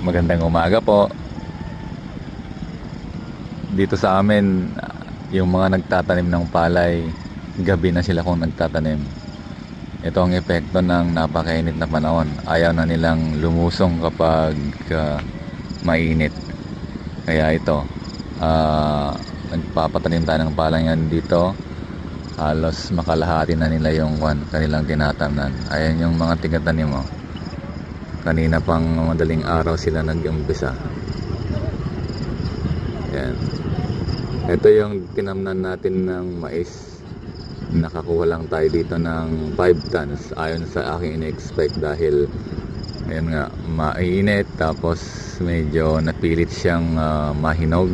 Magandang umaga po. Dito sa amin, yung mga nagtatanim ng palay, gabi na sila kung nagtatanim. Ito ang epekto ng napakainit na panahon. Ayaw na nilang lumusong kapag mainit. Kaya ito, nagpapatanim tayo ng palay ngayon dito. Halos makalahati na nila yung kanilang tinatamnan. Ayan yung mga tigatanim mo. Kanina pang madaling araw sila nag-umpisa. Yan. Ito yung tinamnan natin ng mais. Nakakuha lang tayo dito ng 5 tons ayon sa aking in-expect dahil ayun nga, mainit tapos medyo napilit siyang mahinog.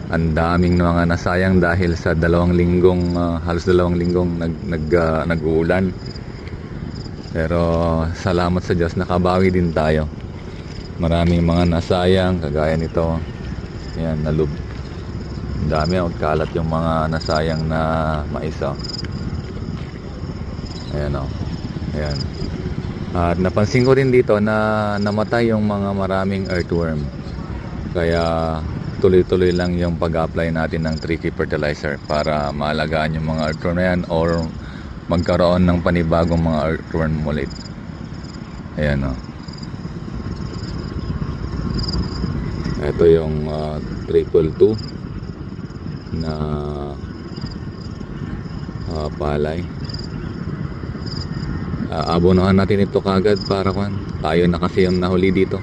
Ang daming mga nasayang dahil sa halos 2 linggong nag-uulan. Pero salamat sa Diyos, nakabawi din tayo. Maraming mga nasayang kagaya nito. Ayan, nalub. Dami, kalat yung mga nasayang na mais. Ayan o. Ayan. At napansin ko rin dito na namatay yung mga maraming earthworm. Kaya tuloy-tuloy lang yung pag-apply natin ng tricky fertilizer para maalagaan yung mga earthworm na yan or magkaroon ng panibagong mga earthworm ulit. Ayan o. Ito yung 222 na palay. Abonohan natin ito kagad para tayo na kasi yung nahuli dito.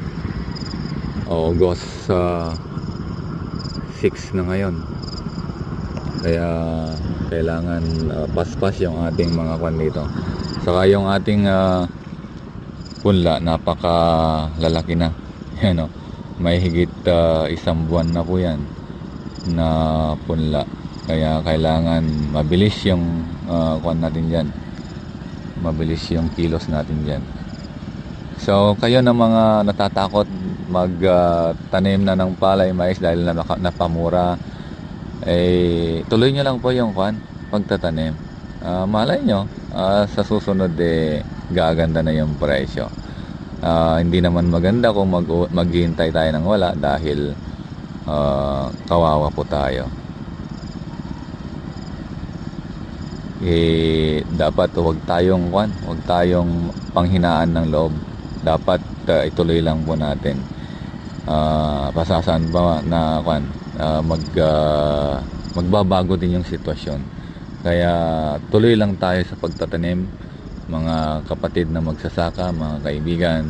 August 6 na ngayon. Kaya kailangan paspas yung ating mga dito. Saka yung ating punla napaka lalaki na. Yan o. May higit 1 buwan na po yan na punla. Kaya kailangan mabilis yung natin dyan. Mabilis yung kilos natin dyan. So kayo na mga natatakot magtanim na ng palay mais dahil napamura, tuloy nyo lang po yung pagtatanim. Malay nyo, sa susunod gaganda na yung presyo. Hindi naman maganda kung maghihintay tayo ng wala dahil kawawa po tayo. Dapat huwag tayong panghinaan ng loob. Dapat ituloy lang po natin. Pasasaan ba na magbabago din yung sitwasyon. Kaya tuloy lang tayo sa pagtatanim, mga kapatid na magsasaka, mga kaibigan.